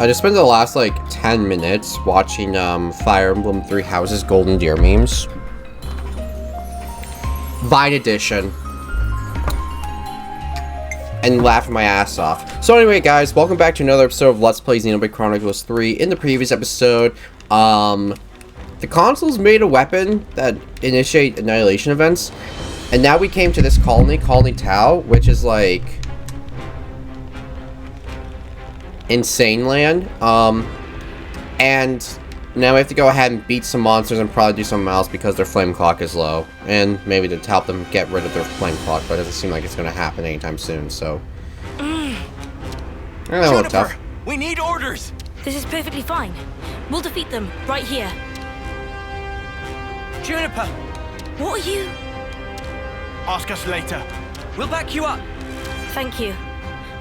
I just spent the last like 10 minutes watching Fire Emblem Three Houses Golden Deer memes. Vine edition. And laughing my ass off. So anyway guys, welcome back to another episode of Let's Play Xenoblade Chronicles 3. In the previous episode, the consoles made a weapon that initiate annihilation events. And now we came to this colony, Colony Tau, which is like insane land. And now we have to go ahead and beat some monsters and probably do something else because their flame clock is low. And maybe to help them get rid of their flame clock, but it doesn't seem like it's going to happen anytime soon, so. A little tough. We need orders! This is perfectly fine. We'll defeat them right here. Juniper! What are you? Ask us later. We'll back you up. Thank you.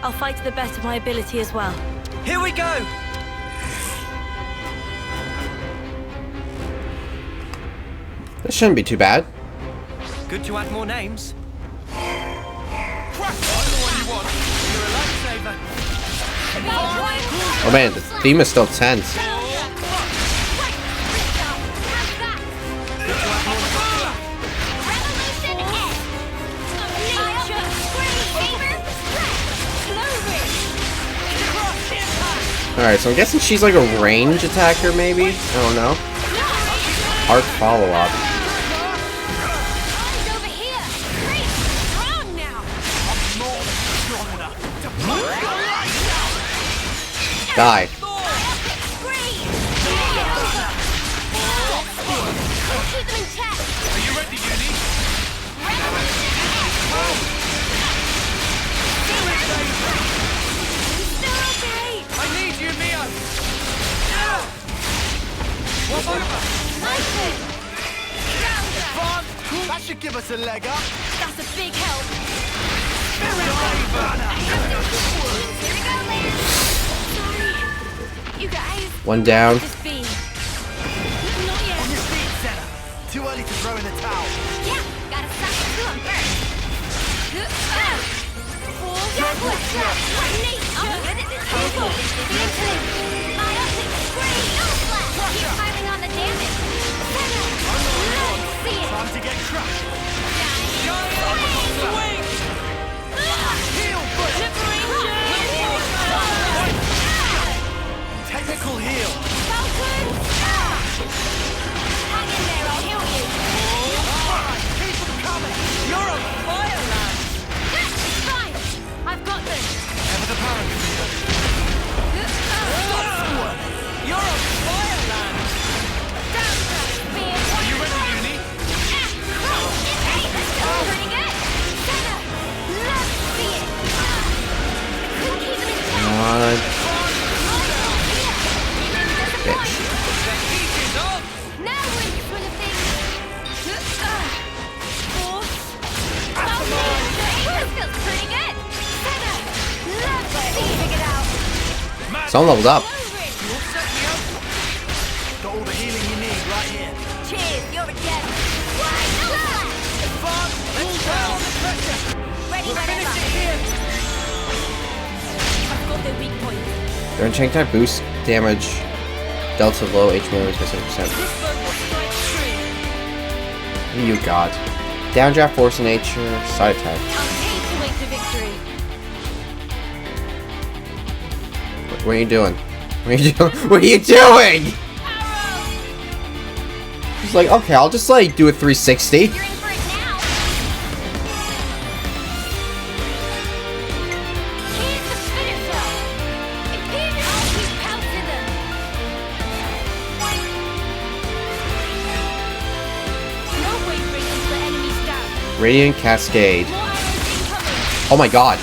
I'll fight to the best of my ability as well. Here we go! This shouldn't be too bad. Good to add more names. Crack the one you want. You're a lifesaver. Oh man, the theme is still tense. Alright, so I'm guessing she's like a range attacker, maybe? I don't know. Hard follow-up. Die. Are you ready, Uni? I need you, Mio! What's over? That should give us a leg up. That's a big help. You guys. One down. Just be. Not yet. On your feet, Senna. Too early to throw in the towel. Yeah, gotta stop the film first. Keep piling on the damage. Time to get crushed. Technical heal. Hang in there, I'll heal you. Keep them coming. You're on fire, lad. Fine, I've got this. Ever the paragon. You're on fire, lad. Are you ready, Uni? Pretty good. Senna, love to see it. Couldn't keep them in check. Come on. Bitch. The heat is on. Now we're in the swing of things. Force. This feels pretty good. Senna, love to see it. Pick it out. Someone leveled up. You all set me up? Got all the healing you need right here. Cheers, you're a gem. Fun. Let's go on the pressure. Ready We'll finish whenever. it here. I've got the weak point. Their enchant type boost damage. Delta low HP damage by 7%. This one will strike true. You god. Downdraft, force of nature, side attack. I'm here to wait for victory. What are you doing? What are you doing? What are you doing? He's like, okay, I'll just like do a 360. You're in for it now. Here's the spinner cell. It appears I'll keep pouncing them. No way breaking the enemy's down. Radiant Cascade. More arrows incoming. Oh my god.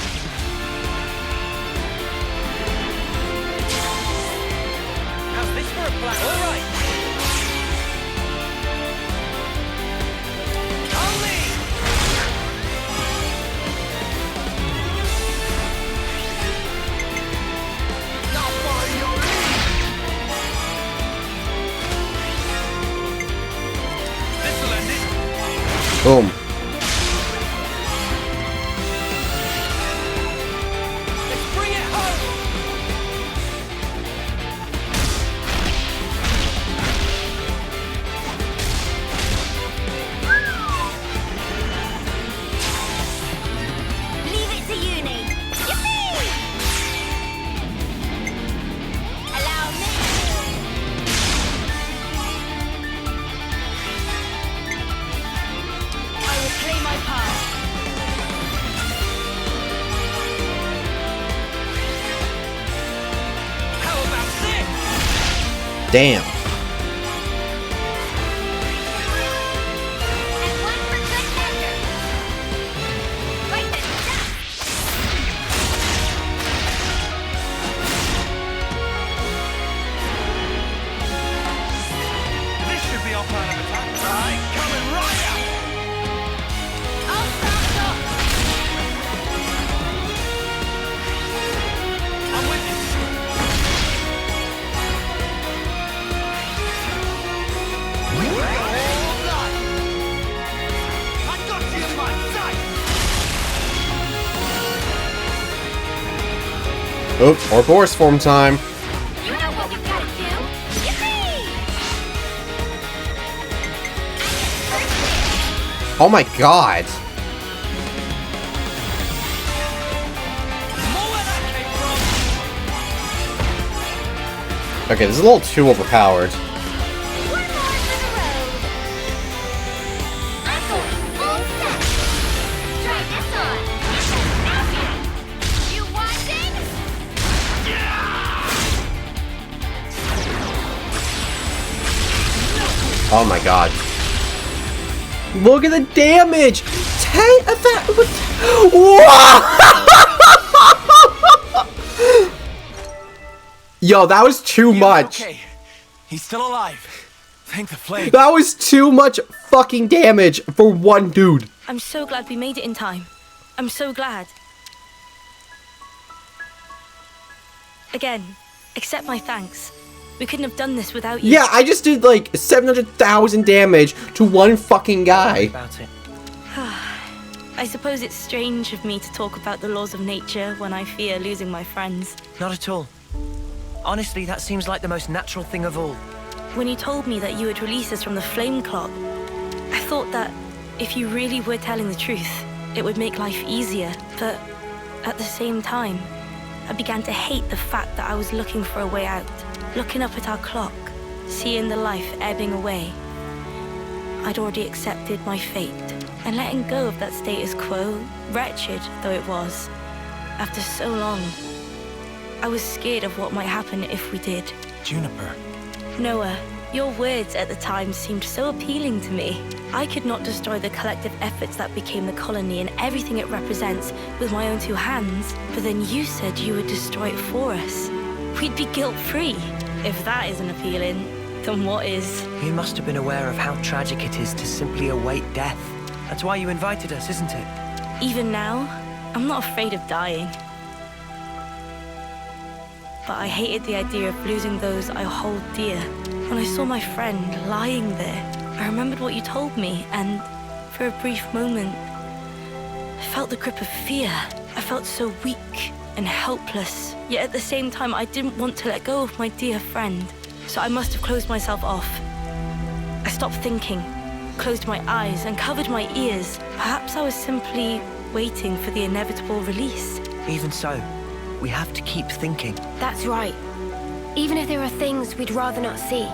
How's this for a plan? All right. Only. Not follow your lead. This'll end it. Boom. Damn. And one for good measure. Right then, stop. This should be our plan of attack. Right, coming right out. I'll stop off. I'm with you. We will go all night. I got you in my sight. Oh, Ouroboros form time. You know what we gotta do. Yippee! Oh my god. More where that came from. Okay, this is a little too overpowered. One more for the road. I'm going full set. Try this on. You watching? Oh my god. Look at the damage! 10 of that. Whoa! Yo, that was too much. Okay, he's still alive. Thank the flame. That was too much fucking damage for one dude. I'm so glad we made it in time. I'm so glad. Again, accept my thanks. We couldn't have done this without you. Yeah, I just did like 700,000 damage to one fucking guy. About it. I suppose it's strange of me to talk about the laws of nature when I fear losing my friends. Not at all. Honestly, that seems like the most natural thing of all. When you told me that you would release us from the flame clock, I thought that if you really were telling the truth, it would make life easier. But at the same time, I began to hate the fact that I was looking for a way out. Looking up at our clock, seeing the life ebbing away. I'd already accepted my fate, and letting go of that status quo, wretched though it was, after so long, I was scared of what might happen if we did. Juniper. Noah, your words at the time seemed so appealing to me. I could not destroy the collective efforts that became the colony and everything it represents with my own two hands, but then you said you would destroy it for us. We'd be guilt-free. If that isn't appealing, then what is? You must have been aware of how tragic it is to simply await death. That's why you invited us, isn't it? Even now, I'm not afraid of dying. But I hated the idea of losing those I hold dear. When I saw my friend lying there, I remembered what you told me, and for a brief moment, I felt the grip of fear. I felt so weak and helpless. Yet at the same time, I didn't want to let go of my dear friend. So I must have closed myself off. I stopped thinking, closed my eyes, and covered my ears. Perhaps I was simply waiting for the inevitable release. Even so, we have to keep thinking. That's right. Even if there are things we'd rather not see,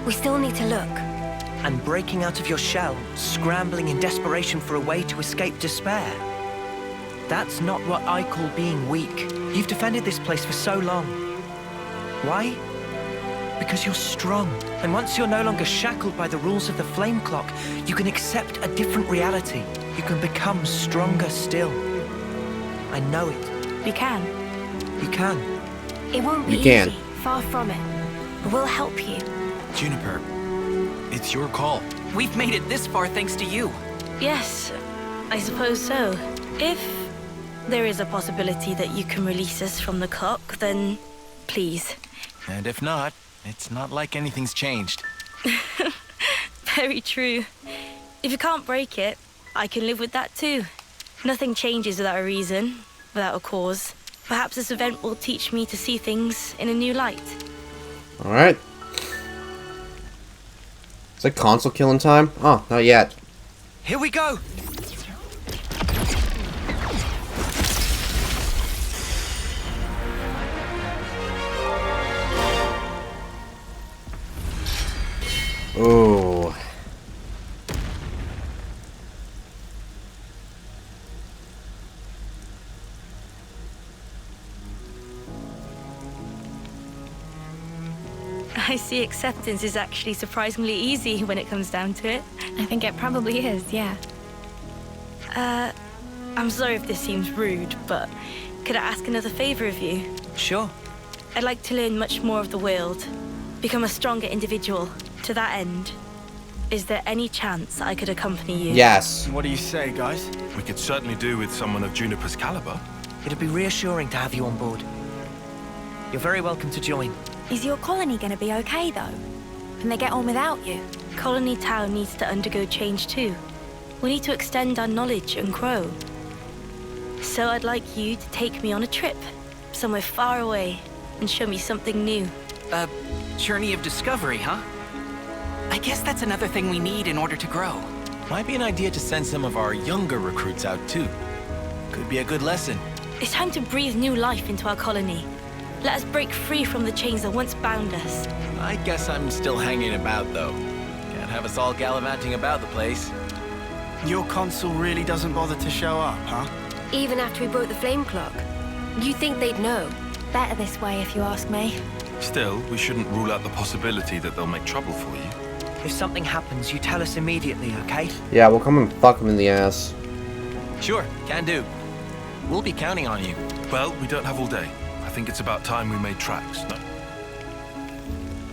we still need to look. And breaking out of your shell, scrambling in desperation for a way to escape despair. That's not what I call being weak. You've defended this place for so long. Why? Because you're strong. And once you're no longer shackled by the rules of the flame clock, you can accept a different reality. You can become stronger still. I know it. We can. You can. It won't be You can. easy, far from it. But we'll help you. Juniper, it's your call. We've made it this far thanks to you. Yes, I suppose so. If there is a possibility that you can release us from the clock, then please. And if not, it's not like anything's changed. Very true. If you can't break it, I can live with that too. Nothing changes without a reason, without a cause. Perhaps this event will teach me to see things in a new light. Alright. Is that console killing time? Oh, not yet. Here we go! Oh. I see acceptance is actually surprisingly easy when it comes down to it. I think it probably is, yeah. I'm sorry if this seems rude, but could I ask another favor of you? Sure. I'd like to learn much more of the world, become a stronger individual. To that end, is there any chance I could accompany you? Yes. What do you say, guys? We could certainly do with someone of Juniper's caliber. It'd be reassuring to have you on board. You're very welcome to join. Is your colony gonna be okay, though? Can they get on without you? Colony Town needs to undergo change too. We need to extend our knowledge and grow. So I'd like you to take me on a trip, somewhere far away, and show me something new. A journey of discovery, huh? I guess that's another thing we need in order to grow. Might be an idea to send some of our younger recruits out too. Could be a good lesson. It's time to breathe new life into our colony. Let us break free from the chains that once bound us. I guess I'm still hanging about though. Can't have us all gallivanting about the place. Your consul really doesn't bother to show up, huh? Even after we broke the flame clock. You think they'd know? Better this way, if you ask me. Still, we shouldn't rule out the possibility that they'll make trouble for you. If something happens, you tell us immediately, okay? Yeah, we'll come and fuck him in the ass. Sure, can do. We'll be counting on you. Well, we don't have all day. I think it's about time we made tracks, no?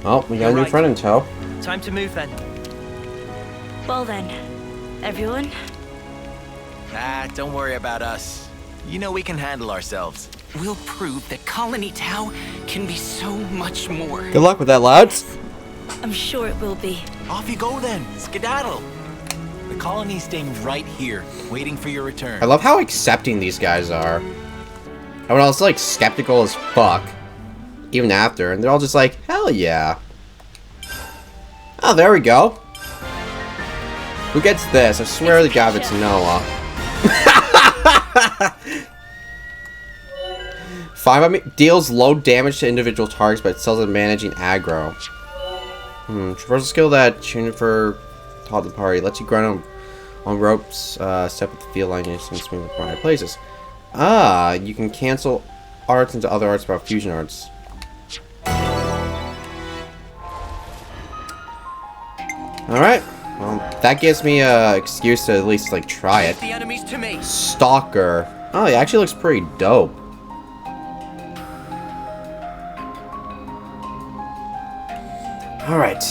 Oh, we got a You're new right. friend in tow. Time to move then. Well then, everyone, Ah, don't worry about us. You know we can handle ourselves. We'll prove that Colony Tau can be so much more. Good luck with that, lads. I'm sure it will be. Off you go then, skedaddle. The colony's staying right here, waiting for your return. I love how accepting these guys are. And when I was like skeptical as fuck, even after, and they're all just like, hell yeah. Oh, there we go. Who gets this? I swear to God it's Noah. 5 deals low damage to individual targets, but excels at managing aggro. Traversal skill that Juniper taught the party. Lets you grind on ropes, step with the field line, and swing with prior places. Ah, you can cancel arts into other arts about fusion arts. Alright. Well, that gives me an excuse to at least, like, try it. The enemies to me. Stalker. Oh, he actually looks pretty dope. Alright.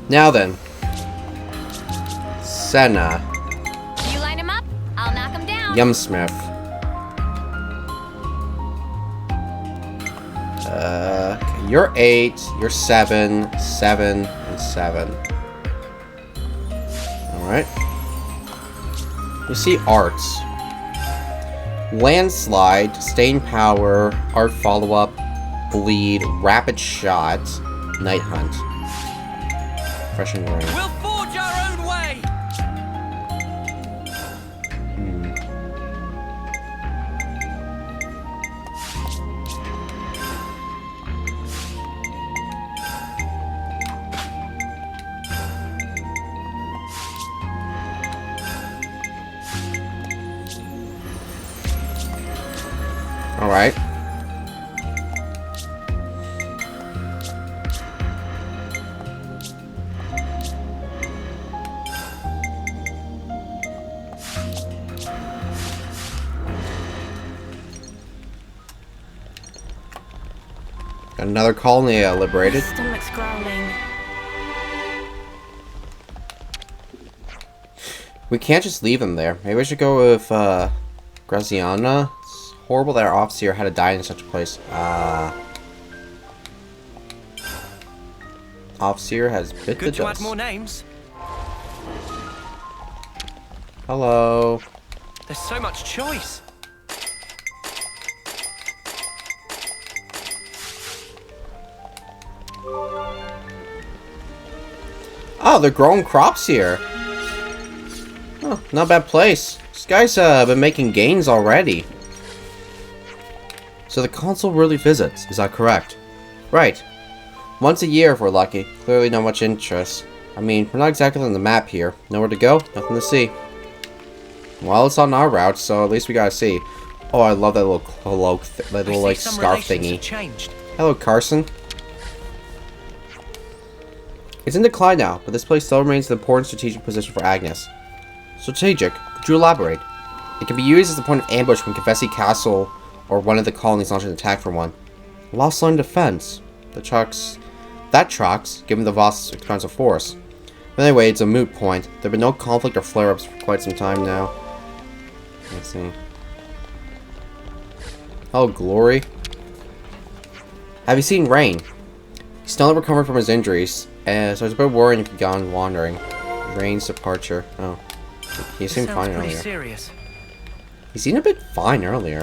Now then. Senna. You line them up, I'll knock them down. Yumsmith. Okay, you're 8, you're 7, 7, and 7. Alright. You see arts. Landslide, Sustain Power, Art Follow-Up, Bleed, Rapid Shot, Night Hunt. Fresh and Rain. We'll forge our own way. Alright. Got another colony liberated. My stomach's growling. We can't just leave them there. Maybe we should go with Graziana. It's horrible that our officer had to die in such a place. Officer has bit the Good to add dust. more names. Hello. There's so much choice. Oh, they're growing crops here. Oh, not a bad place. This guy's been making gains already. So the consul really visits, is that correct? Right. Once a year if we're lucky. Clearly not much interest. I mean, we're not exactly on the map here. Nowhere to go, nothing to see. Well, it's on our route, so at least we gotta see. Oh, I love that little cloak, that little, like, scarf thingy. Changed. Hello, Carson. It's in decline now, but this place still remains an important strategic position for Agnes. Strategic? Could you elaborate? It can be used as a point of ambush when Confessi Castle or one of the colonies launch an attack from one. A lost line of defense. That tracks, given the vast expanse of force. But anyway, it's a moot point. There have been no conflict or flare-ups for quite some time now. Let's see. Oh, glory. Have you seen Rain? He's still not recovered from his injuries, so it's a bit worrying if he'd gone wandering. Rain's departure. Oh. He seemed fine earlier. Serious. He seemed a bit fine earlier.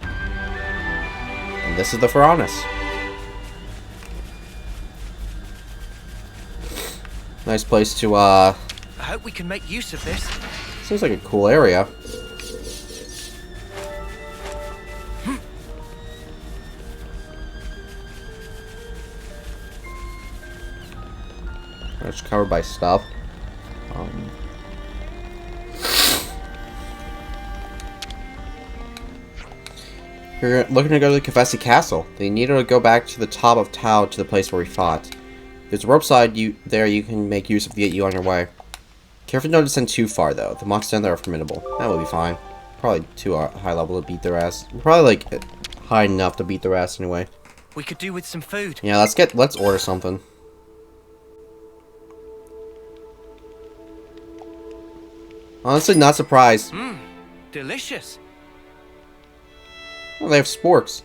And this is the Furanis. Nice place to, I hope we can make use of this. Seems like a cool area. It's covered by stuff. You're looking to go to the Confessi Castle. They need to go back to the top of Tau to the place where we fought. There's a rope slide you can make use of to get you on your way. Careful not to descend too far though. The monsters down there are formidable. That will be fine. Probably too high level to beat their ass. Probably like high enough to beat their ass anyway. We could do with some food. Yeah, let's order something. Honestly, not surprised. Delicious. Well, they have sporks.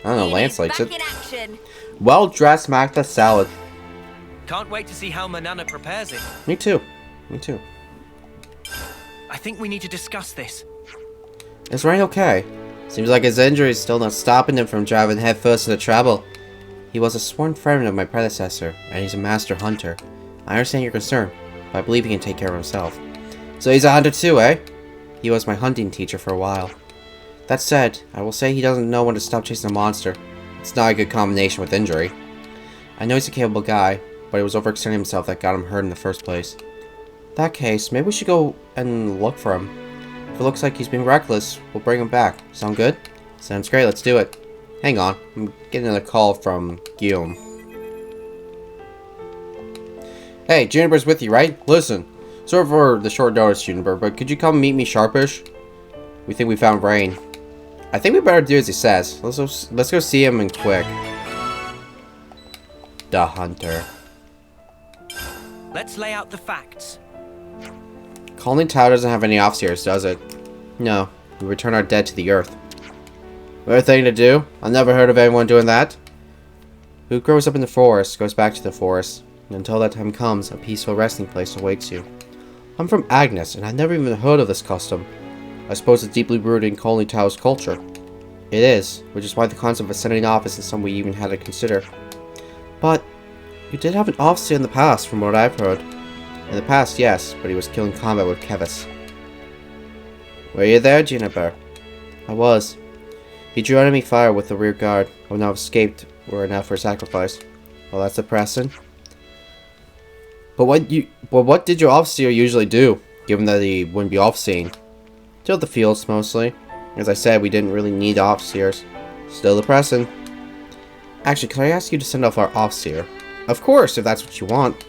I don't know, Lance likes it. Back in action. Well-dressed Magda salad. Can't wait to see how Manana prepares it. Me too. Me too. I think we need to discuss this. Is Rain okay? Seems like his injury is still not stopping him from driving headfirst into trouble. He was a sworn friend of my predecessor, and he's a master hunter. I understand your concern, but I believe he can take care of himself. So he's a hunter too, eh? He was my hunting teacher for a while. That said, I will say he doesn't know when to stop chasing a monster. It's not a good combination with injury. I know he's a capable guy, but it was overextending himself that got him hurt in the first place. In that case, maybe we should go and look for him. If it looks like he's being reckless, we'll bring him back. Sound good? Sounds great, let's do it. Hang on, I'm getting a call from Guillaume. Hey, Junipers with you, right? Listen, sorry for the short notice, Juniper, but could you come meet me sharpish? We think we found Rain. I think we better do as he says. Let's go see him and quick. The hunter. Let's lay out the facts. Colony Tau doesn't have any officers, does it? No. We return our dead to the earth. Weird thing to do. I've never heard of anyone doing that. Who grows up in the forest goes back to the forest. And until that time comes, a peaceful resting place awaits you. I'm from Agnes, and I've never even heard of this custom. I suppose it's deeply rooted in Colony Tau's culture. It is, which is why the concept of ascending office is something we even had to consider. But, you did have an officer in the past, from what I've heard. In the past, yes, but he was killed in combat with Kevis. Were you there, Juniper? I was. He drew enemy fire with the rear guard. I would not have escaped were it not for sacrifice. Well, that's depressing. But what did your officer usually do, given that he wouldn't be off-scene? Till the fields, mostly. As I said, we didn't really need officers. Still depressing. Actually, can I ask you to send off our officer? Of course, if that's what you want.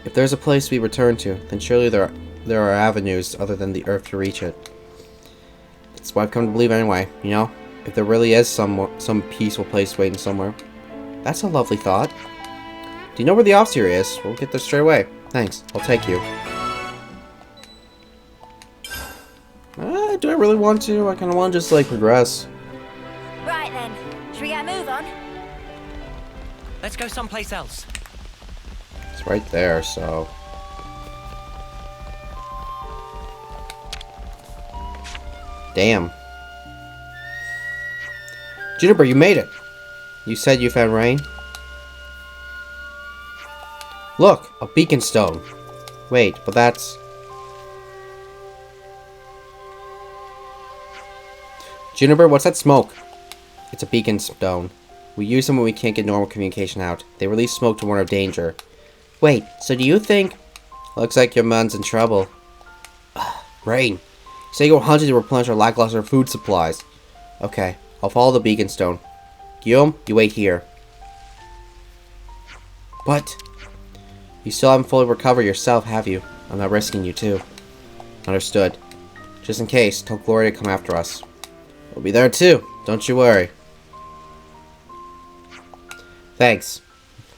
If there's a place we return to, then surely there are avenues other than the earth to reach it. That's what I've come to believe anyway, you know? If there really is some peaceful place waiting somewhere. That's a lovely thought. Do you know where the officer is? We'll get there straight away. Thanks, I'll take you. Do I really want to? I kind of want to just, like, progress. Right then. Should we get a move on? Let's go someplace else. It's right there, so... Damn. Juniper, you made it! You said you found Rain? Look! A beacon stone! Wait, but that's... Juniper, what's that smoke? It's a beacon stone. We use them when we can't get normal communication out. They release smoke to warn of danger. Wait, so do you think... Looks like your man's in trouble. Rain. Say you're hunting to replenish our lackluster food supplies. Okay, I'll follow the beacon stone. Guillaume, you wait here. But you still haven't fully recovered yourself, have you? I'm not risking you too. Understood. Just in case, tell Gloria to come after us. We'll be there too, don't you worry. Thanks.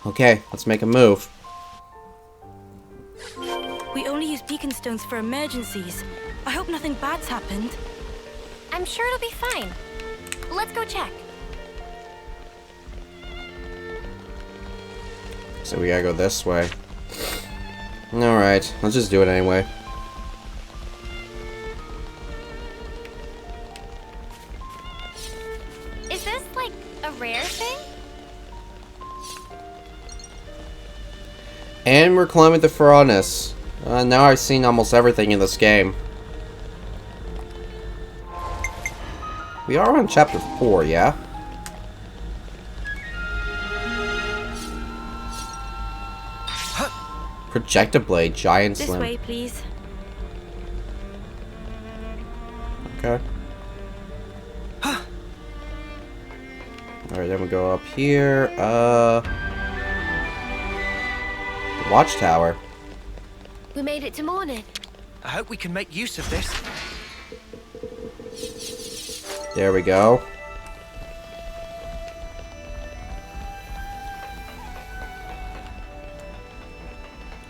Okay, let's make a move. We only use beacon stones for emergencies. I hope nothing bad's happened. I'm sure it'll be fine. Let's go check. So we gotta go this way. Alright, let's just do it anyway. Is this, like, a rare thing? And we're climbing the furnace. Now I've seen almost everything in this game. We are on chapter 4, yeah? Projectablade, giant This slim. way, please. Okay. Alright, then we go up here. The watchtower. We made it to morning. I hope we can make use of this. There we go.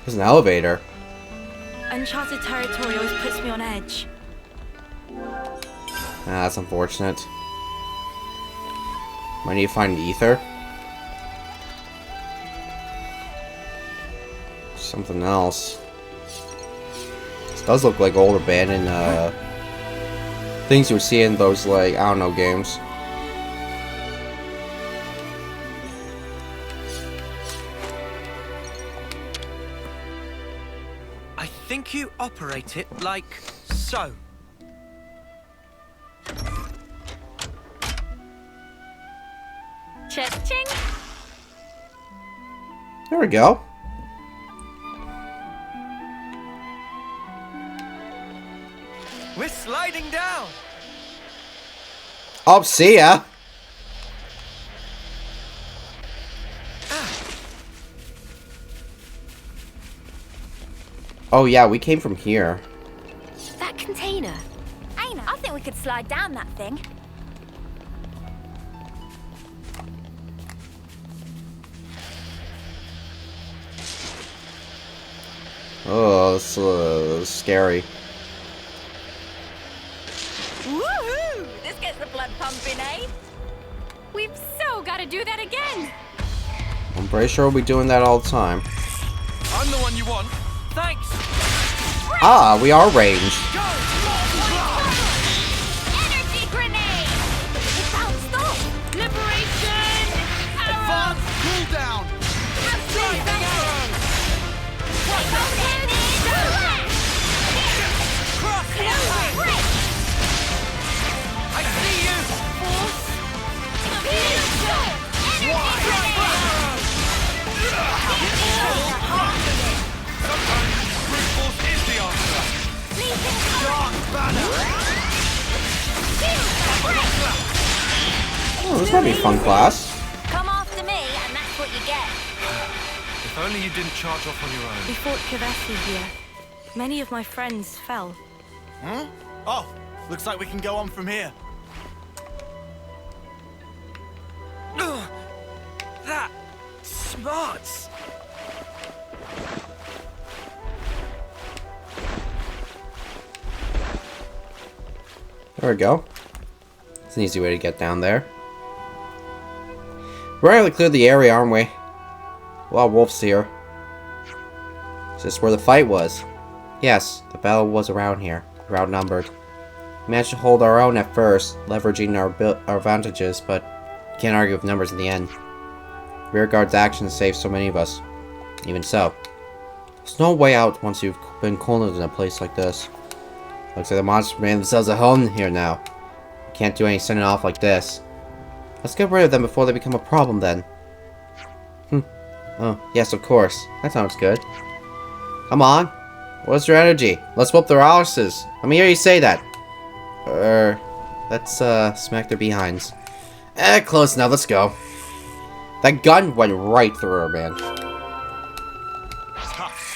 There's an elevator. Uncharted territory always puts me on edge. Ah, that's unfortunate. Might need to find ether. Something else. This does look like old abandoned things you would see in those, like, I don't know, games. I think you operate it like so. Cha-ching! There we go. We're sliding down. Oh, see ya. Oh yeah, we came from here. That container. I think we could slide down that thing. Oh, this is scary. Woohoo! This gets the blood pumping, eh? We've so got to do that again. I'm pretty sure we'll be doing that all the time. I'm the one you want. Thanks. Ah, we are ranged. Energy grenade! It bounced off! Liberation! Arrow! Cool down! Blazing arrow! Cross impact! I see you. Force! Energy grenade! Sometimes brute force is the answer. Blazing Dark banner! Oh, this might be a fun class. Come after me, and that's what you get. If only you didn't charge off on your own. We fought Cammaravie here. Many of my friends fell. Hmm? Oh, looks like we can go on from here. That smarts. There we go. It's an easy way to get down there. We're already cleared the area, aren't we? A lot of wolves here. Is this where the fight was? Yes, the battle was around here. We're outnumbered. We managed to hold our own at first, leveraging our advantages, but you can't argue with numbers in the end. Rearguard's actions saved so many of us. Even so, there's no way out once you've been cornered in a place like this. Looks like the monsters made themselves a home here now. We can't do any sending off like this. Let's get rid of them before they become a problem then. Oh, yes, of course. That sounds good. Come on. What's your energy? Let's whoop their asses. Let me hear you say that. Let's smack their behinds. Close now, let's go. That gun went right through her, man.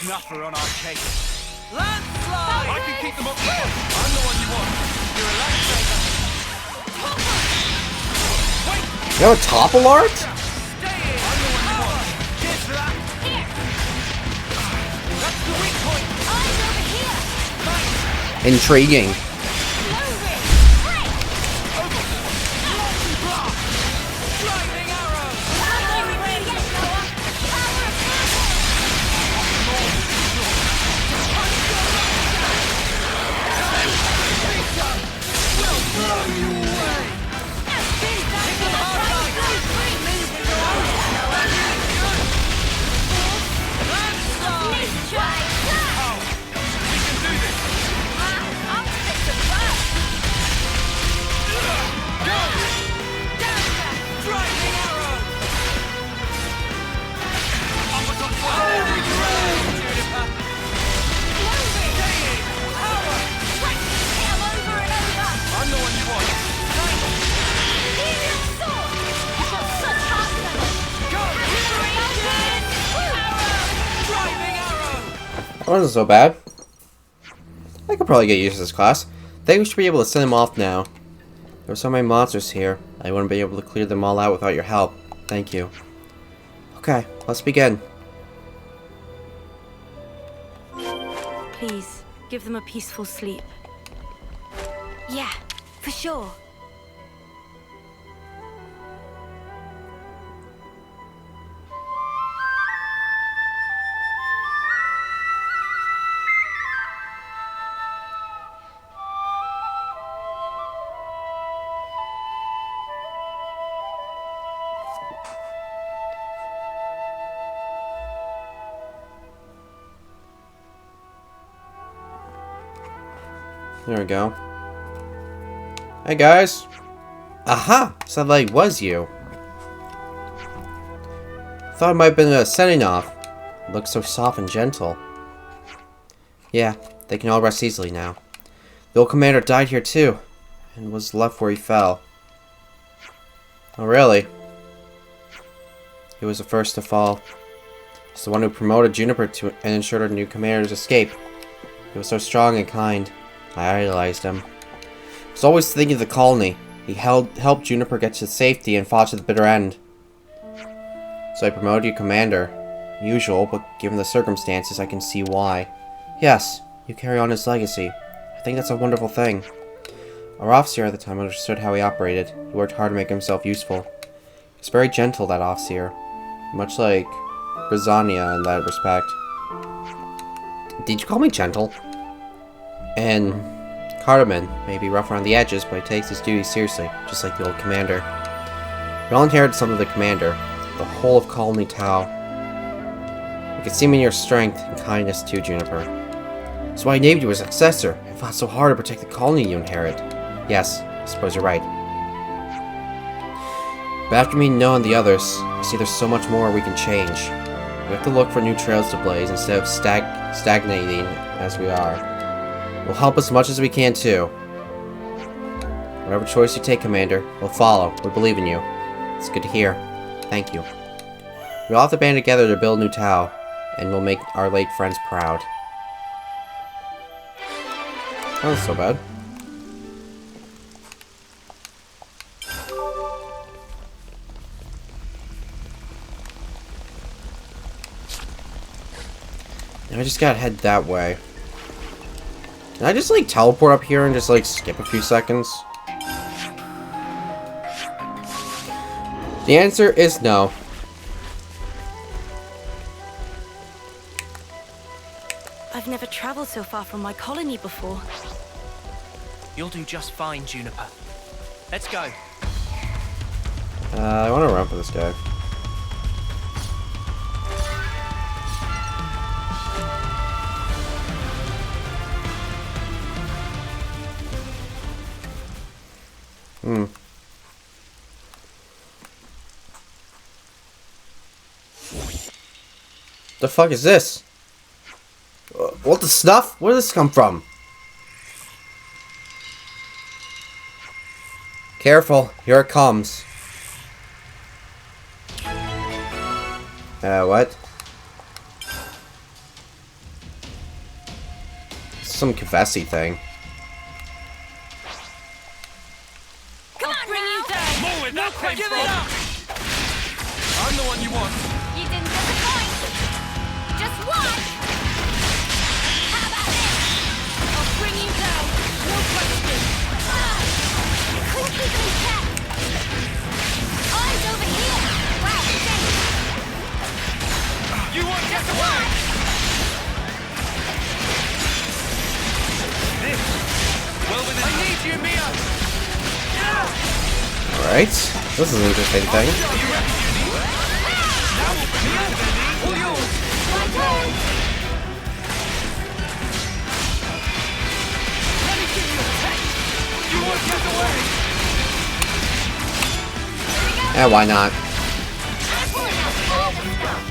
snuffer on our case. Landslide! I can keep them up there. I'm the one you want. You're a lifesaver. You have a topple art? Stay in. I'm the one you want. Here's that. Here. That's the weak point. Eyes over here. Thanks. Intriguing. Loading. Break. Lightning arrow. I'm over here. Yes, Noah. Power of We'll blow you away. I'm the one you want. That wasn't so bad. I could probably get used to this class. I think we should be able to send him off now. There are so many monsters here. I wouldn't be able to clear them all out without your help. Thank you. Okay, let's begin. Please, give them a peaceful sleep. Yeah, for sure. There we go. Hey guys! Aha! So that like was you. Thought it might have been a sending off. It looks so soft and gentle. Yeah, they can all rest easily now. The old commander died here too, and was left where he fell. Oh really? He was the first to fall. He's the one who promoted Juniper to and ensured our new commander's escape. He was so strong and kind. I idolized him. I was always thinking of the colony. He helped Juniper get to safety and fought to the bitter end. So I promoted you commander. Usual, but given the circumstances, I can see why. Yes, you carry on his legacy. I think that's a wonderful thing. Our officer at the time understood how he operated. He worked hard to make himself useful. He's very gentle, that officer. Much like Brazania in that respect. Did you call me gentle? And Cardamon may be rough around the edges, but he takes his duties seriously, just like the old commander. We all inherited some of the commander, the whole of Colony Tau. We can see in your strength and kindness too, Juniper. That's why I named you a successor, and fought so hard to protect the colony you inherit. Yes, I suppose you're right. But after me knowing the others, I see there's so much more we can change. We have to look for new trails to blaze instead of stagnating as we are. We'll help as much as we can too. Whatever choice you take, Commander, we'll follow. We believe in you. It's good to hear. Thank you. We all have to band together to build New Tau, and we'll make our late friends proud. That wasn't so bad. Now I just gotta head that way. Can I just, like, teleport up here and just, like, skip a few seconds? The answer is no. I've never traveled so far from my colony before. You'll do just fine, Juniper. Let's go. I want to run for this guy. The fuck is this? What the snuff? Where did this come from? Careful, here it comes. What? some confessy thing. Come on, bring you down. More with that came from. I'm the one you want. You didn't disappoint. Just one. How about this? I'll bring you down. No question. You couldn't keep it in check. Eyes over here. Wow, thanks. You won't get away. This. Well, I need you, Mia. Alright, this is an interesting thing. Are you ready, Junie? Now we'll bring you to their knees. All yours. My turn. Let me give you a taste. You won't get away. Yeah, why not? I'm pulling out all the stuff. I'll bring you down.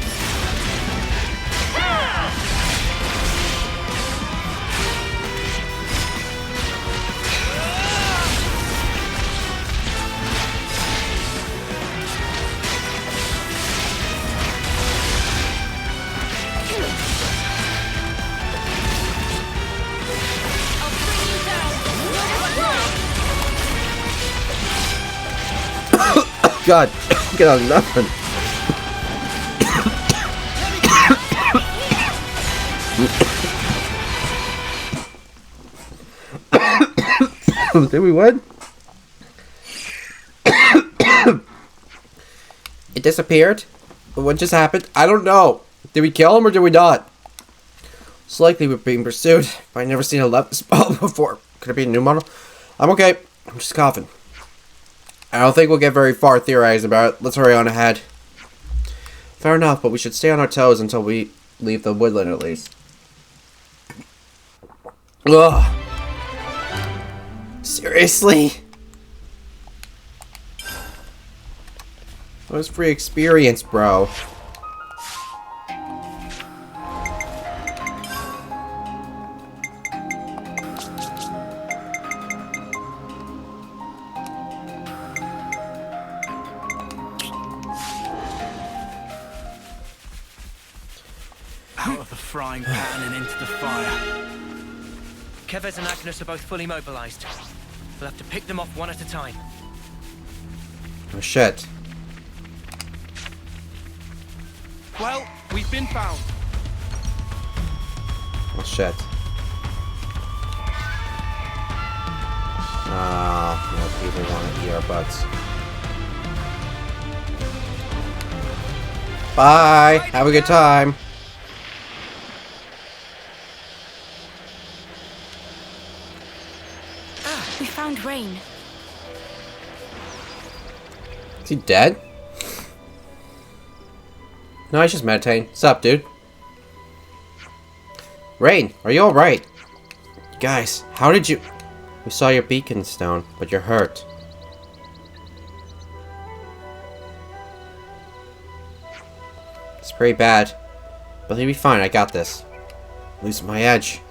God, get on nothing. Did we win? It disappeared? What just happened? I don't know. Did we kill him or did we not? It's likely we're being pursued. I've never seen a left model before. Could it be a new model? I'm okay. I'm just coughing. I don't think we'll get very far theorizing about it. Let's hurry on ahead. Fair enough, but we should stay on our toes until we leave the woodland at least. Ugh. Seriously? That was free experience, bro. Out of the frying pan and into the fire. Kevez and Agnes are both fully mobilized. We'll have to pick them off one at a time. Oh shit. Well, we've been found. Oh shit. No people want to eat our butts. Bye! Have a good time! We found Rain. Is he dead? No, he's just meditating. What's up, dude? Rain, are you alright? Guys, how did you... We saw your beacon stone, but you're hurt. It's pretty bad. But you'll be fine, I got this. Losing my edge.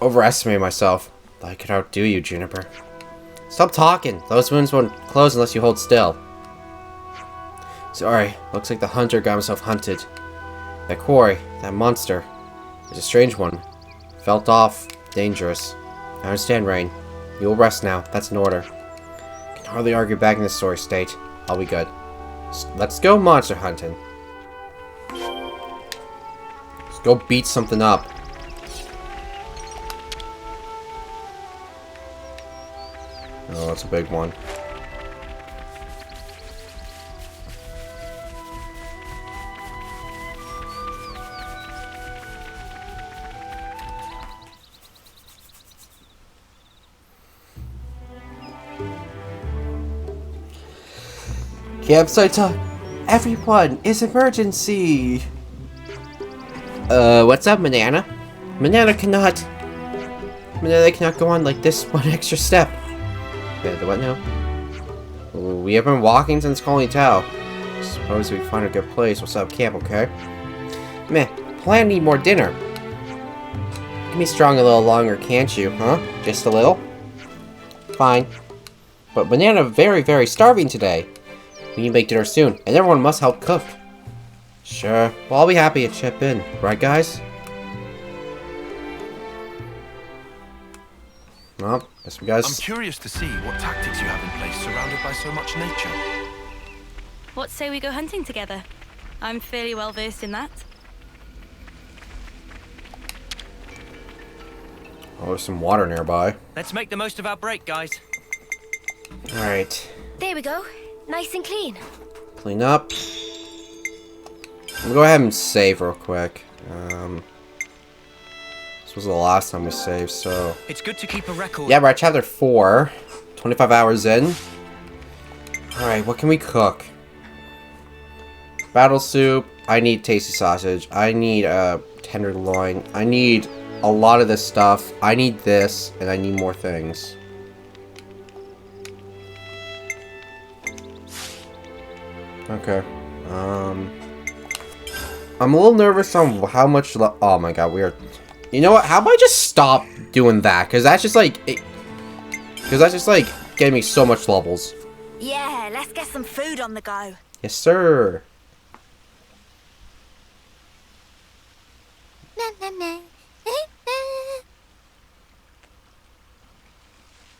Overestimated myself. Thought I could outdo you, Juniper. Stop talking! Those wounds won't close unless you hold still. Sorry, looks like the hunter got himself hunted. That quarry, that monster, is a strange one. Felt off, dangerous. I understand, Rain. You will rest now, that's an order. Can hardly argue back in this sorry state. I'll be good. Let's go monster hunting. Let's go beat something up. Oh, that's a big one. Campsite talk. Everyone, it's emergency. What's up, Banana? Banana cannot go on like this one extra step. Yeah, what now? We have been walking since Colony Tau. Suppose we find a good place. We'll set up camp, okay? Meh, plan to eat more dinner. Keep me strong a little longer, can't you, huh? Just a little? Fine. But Banana very, very starving today. We need to make dinner soon, and everyone must help cook. Sure. Well, I'll be happy to chip in. Right, guys? Well, guess we guys. I'm curious to see what tactics you have in place surrounded by so much nature. What say we go hunting together? I'm fairly well versed in that. Oh, there's some water nearby. Let's make the most of our break, guys. Alright. There we go. Nice and clean. Clean up. We'll go ahead and save real quick. This was the last time we saved, so... It's good to keep a record. Yeah, we're at chapter 4. 25 hours in. Alright, what can we cook? Battle soup. I need tasty sausage. I need tenderloin. I need a lot of this stuff. I need this, and I need more things. Okay. I'm a little nervous on how much. Oh my god, we are. You know what? How about I just stop doing that? Because that's just like. Because that's just like getting me so much levels. Yeah, let's get some food on the go. Yes, sir. Na, na, na.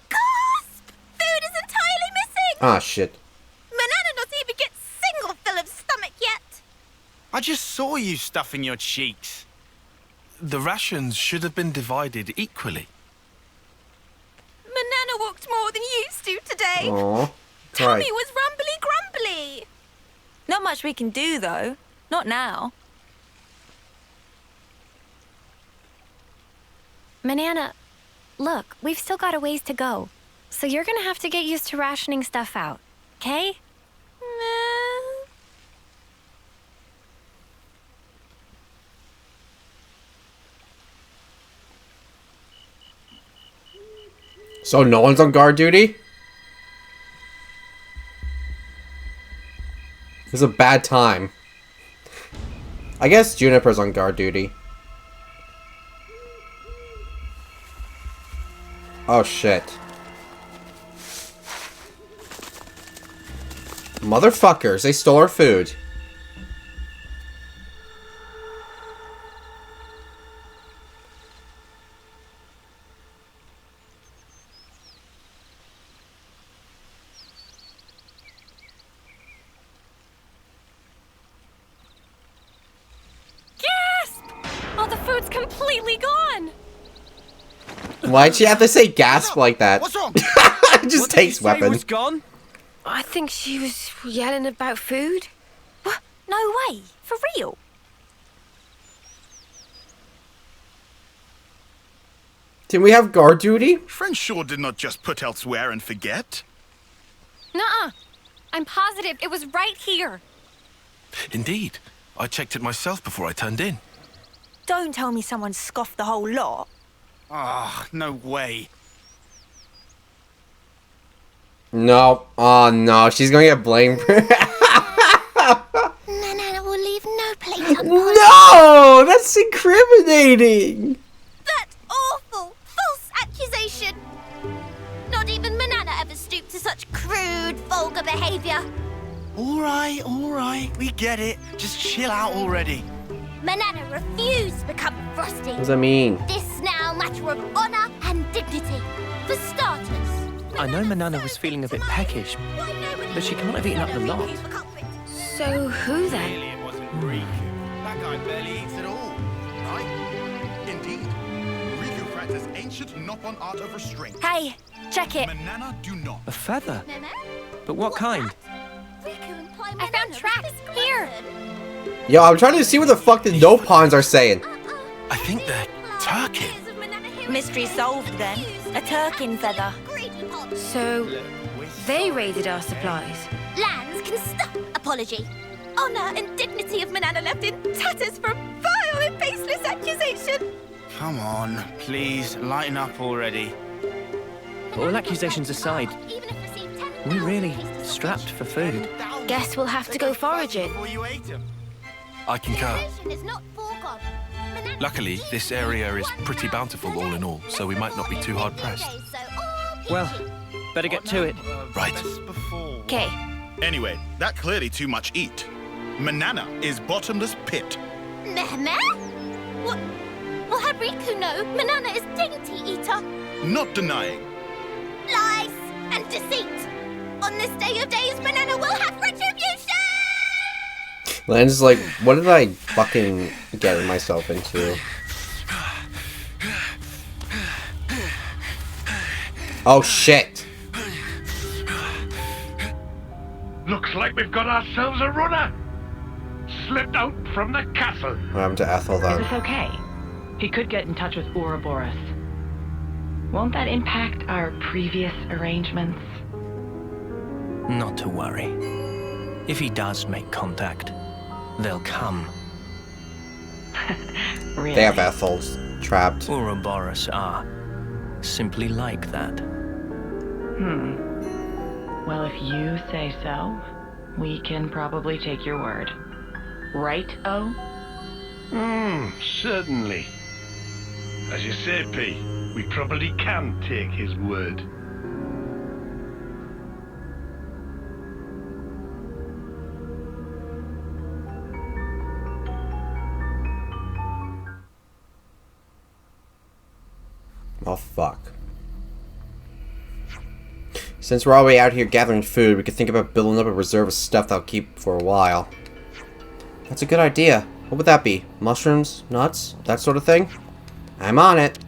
Gasp! Food is entirely missing! Ah, shit. Manana not even gets single fill of stomach yet! I just saw you stuffing your cheeks. The rations should have been divided equally. Manana walked more than used to today. Aww. Tummy was rumbly grumbly. Not much we can do, though. Not now. Manana, look, we've still got a ways to go. So you're gonna have to get used to rationing stuff out, okay? So no one's on guard duty? This is a bad time. I guess Junipers on guard duty. Oh shit. Motherfuckers, they stole our food. All the food's completely gone! Why'd she have to say gasp like that? What's wrong? It just takes weapon. Was gone? I think she was yelling about food. What? No way. For real? Did we have guard duty? Friend sure did not just put elsewhere and forget. Nuh-uh. I'm positive it was right here. Indeed. I checked it myself before I turned in. Don't tell me someone scoffed the whole lot. Ah, no way. No. Oh no, she's gonna get blamed. Manana will leave no plate unpolished. No! That's incriminating! That awful, false accusation! Not even Manana ever stooped to such crude, vulgar behavior. All right. We get it. Just chill out already. Manana refused to become frosty. What does that mean? This now matter of honor and dignity. For starters. I know Manana was feeling a bit peckish, but she can't have eaten up the lot. So who then? Clearly it wasn't Riku. That guy barely eats at all, right? Indeed. Riku practices ancient Nippon art of restraint. Hey, check it. Manana do not. A feather? But what kind? I found tracks here. Yo, I'm trying to see what the fuck the no pawns are saying. I think they're Tirkins. Mystery solved then. A Tirkin feather. So they raided our supplies. Lands can stop apology. Honor and dignity of Manana left in tatters for a vile and baseless accusation. Come on, please, lighten up already. All accusations aside, we're really strapped for food. Guess we'll have to go foraging. Before you ate him. I concur. Is not foregone. Manana Luckily, this area is pretty bountiful all in all, so we might not be too hard pressed. Well, better get to it. Right. Before. Okay. Anyway, that clearly too much eat. Manana is bottomless pit. Meh? What? Will have Riku know Manana is dainty eater? not denying. Lies and deceit. On this day of days, Manana will have retribution! Lance is like, what did I fucking get myself into? Oh shit! Looks like we've got ourselves a runner. Slipped out from the castle. What happened to Ethel then? Is this okay? He could get in touch with Ouroboros. Won't that impact our previous arrangements? Not to worry. If he does make contact, they'll come. Really? They have Ethel's trapped. Ouroboros are simply like that. Well, if you say so, we can probably take your word. Right, O? Certainly. As you say, P, we probably can take his word. Oh fuck. Since we're already out here gathering food, we could think about building up a reserve of stuff that'll keep for a while. That's a good idea. What would that be? Mushrooms? Nuts? That sort of thing? I'm on it.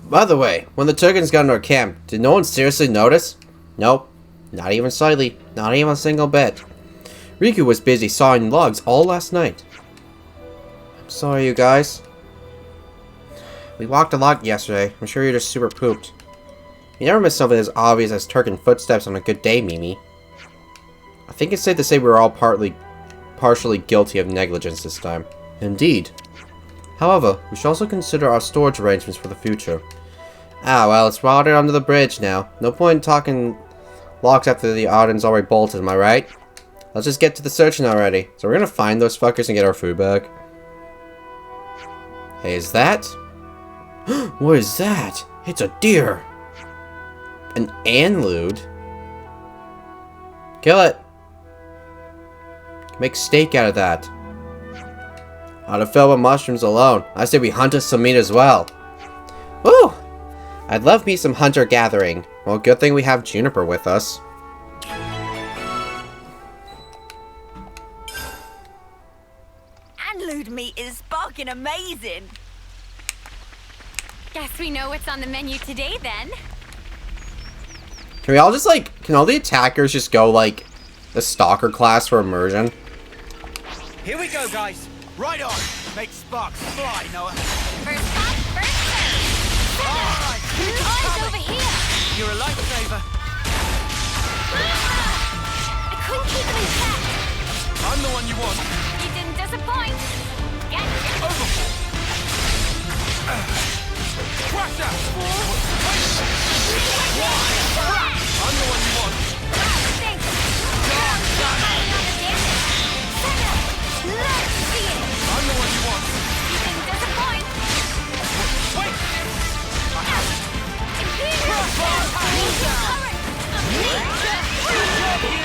By the way, when the Tirkins got into our camp, did no one seriously notice? Nope. Not even slightly. Not even a single bit. Riku was busy sawing logs all last night. I'm sorry, you guys. We walked a lot yesterday. I'm sure you're just super pooped. You never miss something as obvious as Tirkin footsteps on a good day, Mimi. I think it's safe to say we were all partially guilty of negligence this time. Indeed. However, we should also consider our storage arrangements for the future. Ah, well, it's water under the bridge now. No point in talking locks after the Arden's already bolted, am I right? Let's just get to the searching already. So we're gonna find those fuckers and get our food back. Hey, is that? What is that? It's a deer! An anlude? Kill it! Make steak out of that. How to fill with mushrooms alone. I say we hunt us some meat as well. Woo! I'd love me some hunter gathering. Well, good thing we have Juniper with us. Anlude meat is sparking amazing. Guess we know what's on the menu today, then. Can we all just, like, can all the attackers just go, like, the stalker class for immersion? Here we go, guys. Right on. Make sparks fly, Noah. First come, first serve. Alright, eyes over here. You're a lifesaver. I couldn't keep them in check. I'm the one you want. You didn't disappoint. Get Overhaul. Crash that. I'm the one you want. Thanks. Let's see it. I'm the one you want. You didn't disappoint. Wait.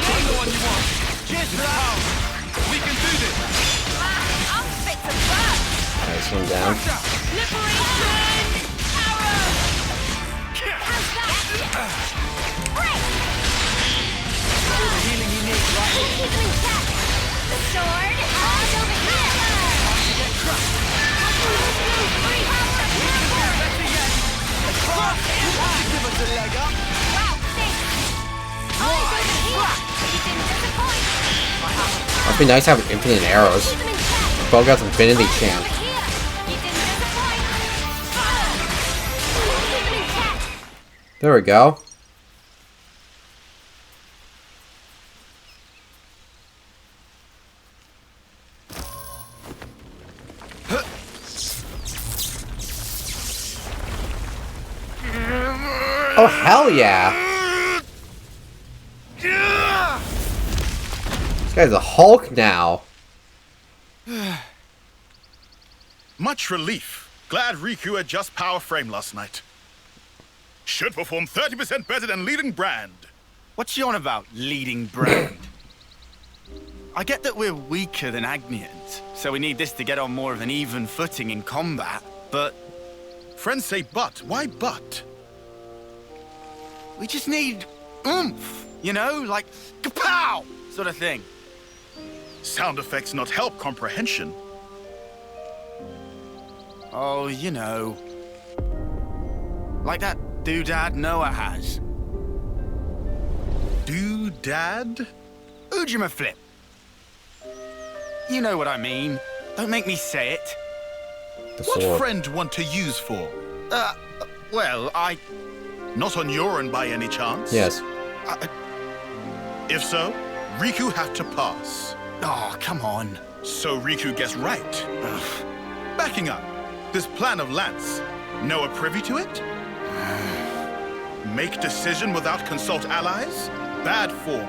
I'm the one you want. Cheers to the house. We can do this. I'm fit to burn. Nice one down. Liberation! Arrow! How's that? Break! All the healing you need, right? Keep them in check. The sword is over here. Get crushed. Free hammer! Better yet. The cross impact. Give us a leg up. Wow, thanks. Eyes over here. You didn't disappoint. Must be nice to have infinite arrows. Keep them in check. Both got infinity champ. Over here. You didn't disappoint. Keep them in check. There we go. Oh, hell yeah! This guy's a Hulk now. Much relief. Glad Riku had just power frame last night. Should perform 30% better than leading brand. What's you on about, leading brand? I get that we're weaker than Agnians, so we need this to get on more of an even footing in combat, but Friends say but. Why but? We just need oomph, you know, like kapow sort of thing. Sound effects not help comprehension. Oh, you know. Like that doodad Noah has. Doodad? Ujima-flip. You know what I mean. Don't make me say it. What friend want to use for? Well, Not on your end by any chance? Yes. If so, Riku have to pass. Oh, come on. So Riku guessed right. Backing up, this plan of Lance, Noah privy to it? Make decision without consult allies? Bad form.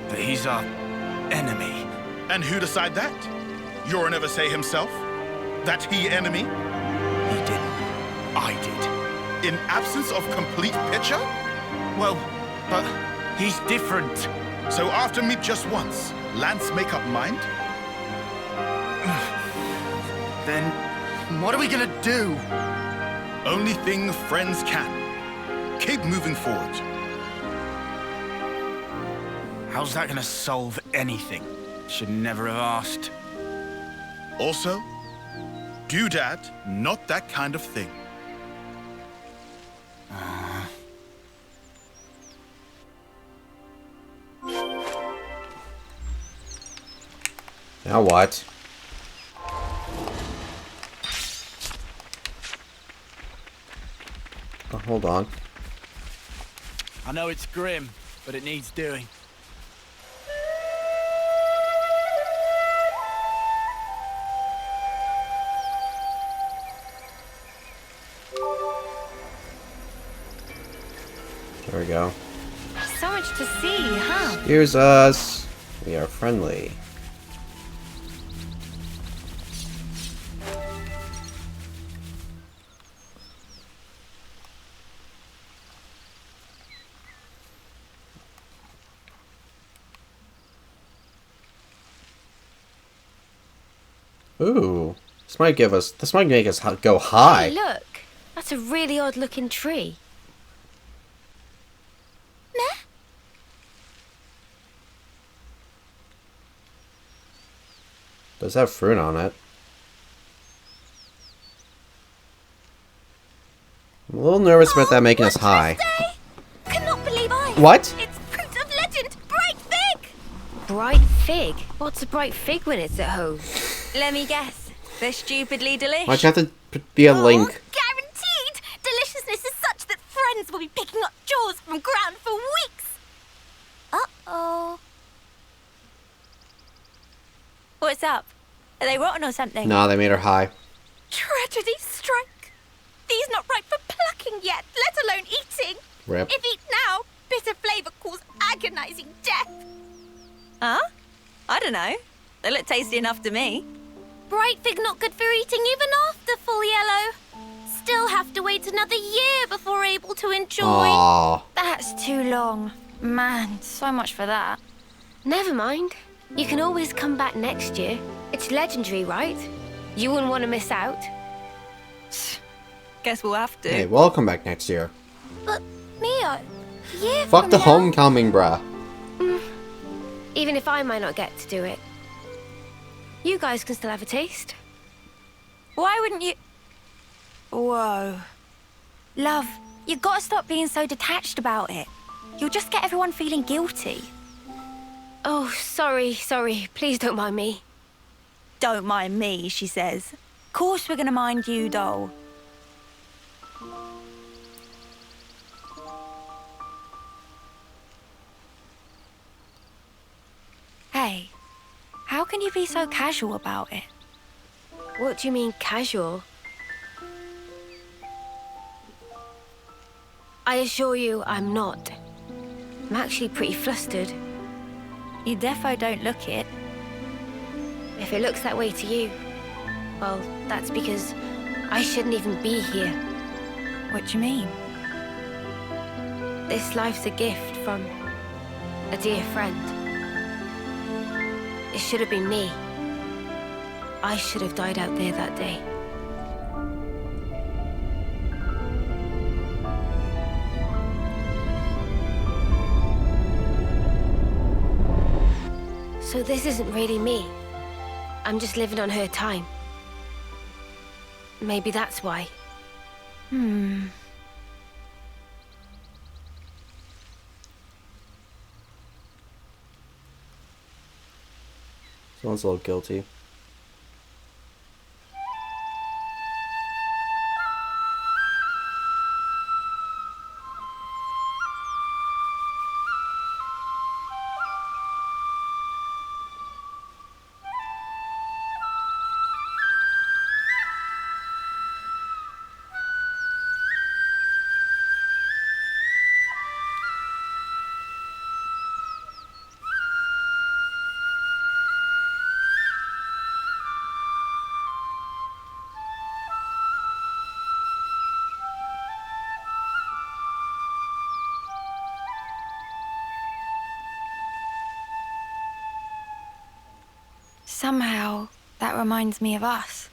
But he's our enemy. And who decide that? Yoru never say himself? That he enemy? He didn't. I did. In absence of complete picture? Well, but he's different. So after meet just once, Lance make up mind? Then what are we gonna do? Only thing friends can. Keep moving forward. How's that gonna solve anything? Should never have asked. Also, doodad, not that kind of thing. Now what? Oh, hold on. I know it's grim, but it needs doing. There we go. So much to see, huh? Here's us. We are friendly. Ooh. This might make us go high. Hey, look. That's a really odd looking tree. Does have fruit on it. I'm a little nervous about that making us high. Cannot believe I. What? It's Prince of Legend, Bright Fig. Bright Fig? What's a bright fig when it's at home? Let me guess. They're stupidly delicious. Why'd you have to be a link? Guaranteed. Deliciousness is such that friends will be picking up jaws from ground for weeks. Uh-oh. What's up? Are they rotten or something? No, they made her high. Tragedy strike. These not ripe for plucking yet, let alone eating. Rip. If eat now, bitter flavor cause agonizing death. Huh? I don't know. They look tasty enough to me. Bright fig not good for eating even after full yellow. Still have to wait another year before able to enjoy. Aww. That's too long. Man, so much for that. Never mind. You can always come back next year. It's legendary, right? You wouldn't want to miss out. Guess we'll have to. Hey, we'll come back next year. But, Mio, year Fuck from the now- homecoming, bruh. Even if I might not get to do it. You guys can still have a taste. Why wouldn't you... Whoa. Love, you gotta stop being so detached about it. You'll just get everyone feeling guilty. Oh, sorry. Please don't mind me. Don't mind me, she says. Course we're gonna mind you, doll. Hey, how can you be so casual about it? What do you mean, casual? I assure you, I'm not. I'm actually pretty flustered. You defo don't look it. If it looks that way to you, well, that's because I shouldn't even be here. What do you mean? This life's a gift from a dear friend. It should have been me. I should have died out there that day. So this isn't really me. I'm just living on her time. Maybe that's why. Sounds a little guilty. Somehow, that reminds me of us.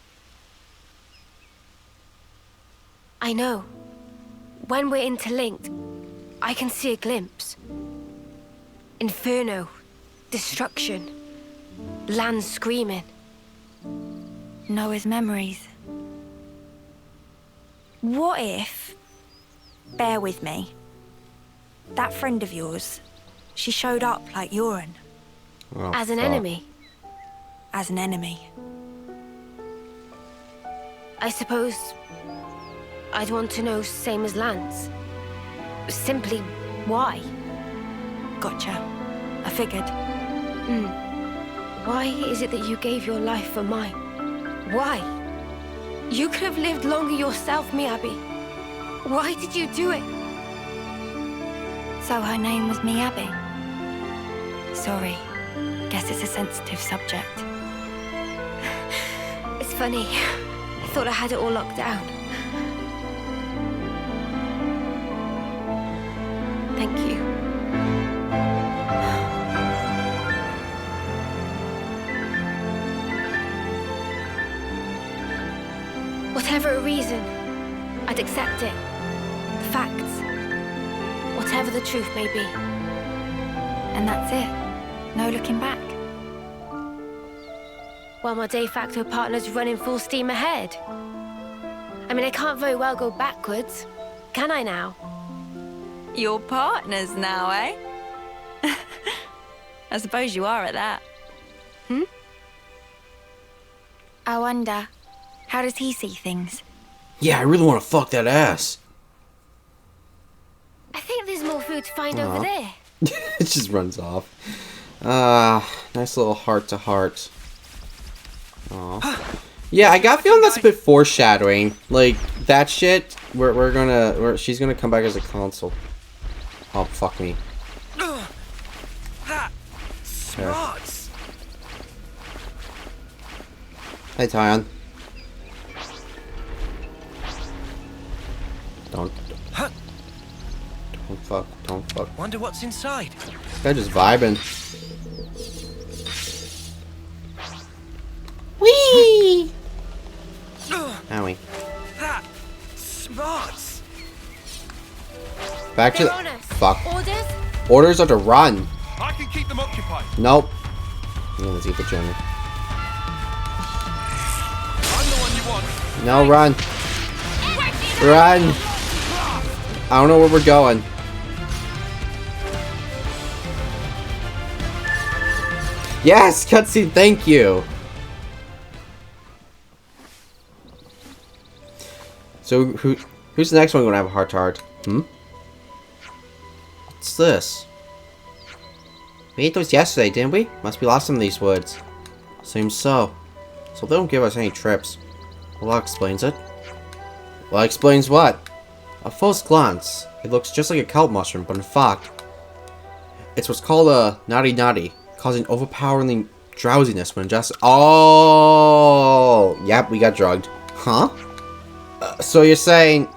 I know. When we're interlinked, I can see a glimpse. Inferno, destruction, land screaming. Noah's memories. What if, bear with me, that friend of yours, she showed up like Yoren? Oh, As an enemy? As an enemy. I suppose I'd want to know, same as Lance. Simply why? Gotcha. I figured. Why is it that you gave your life for mine? Why? You could have lived longer yourself, Miyabi. Why did you do it? So her name was Miyabi? Sorry. Guess it's a sensitive subject. It's funny. I thought I had it all locked down. Thank you. Whatever a reason, I'd accept it. The facts. Whatever the truth may be. And that's it? No looking back? Well, my de facto partner's running full steam ahead. I mean, I can't very well go backwards, can I now? Your partners now, eh? I suppose you are at that. I wonder, how does he see things? Yeah, I really want to fuck that ass. I think there's more food to find over there. It just runs off. Nice little heart to heart. Aw. Yeah, I got a feeling that's a bit foreshadowing. Like, that shit, she's gonna come back as a console. Oh, fuck me. That smarts. Hey, Tyon. Don't fuck. Wonder what's inside. This guy just vibing. Whee! Owie. That smarts. Back to the... They're on us. Fuck. Orders? Orders are to run. I can keep them occupied. Nope. Let's eat the general. I'm the one you want. No, run. Run. I don't know where we're going. Yes, cutscene, thank you. So who's the next one gonna have a heart to heart? What's this? We ate those yesterday, didn't we? Must be lost in these woods. Seems so. So they don't give us any trips. Well, that explains it. Well, that explains what? At first glance, it looks just like a kelp mushroom, but in fact, it's what's called a naughty, causing overpowering drowsiness when ingested. Oh, yep, we got drugged. Huh? So you're saying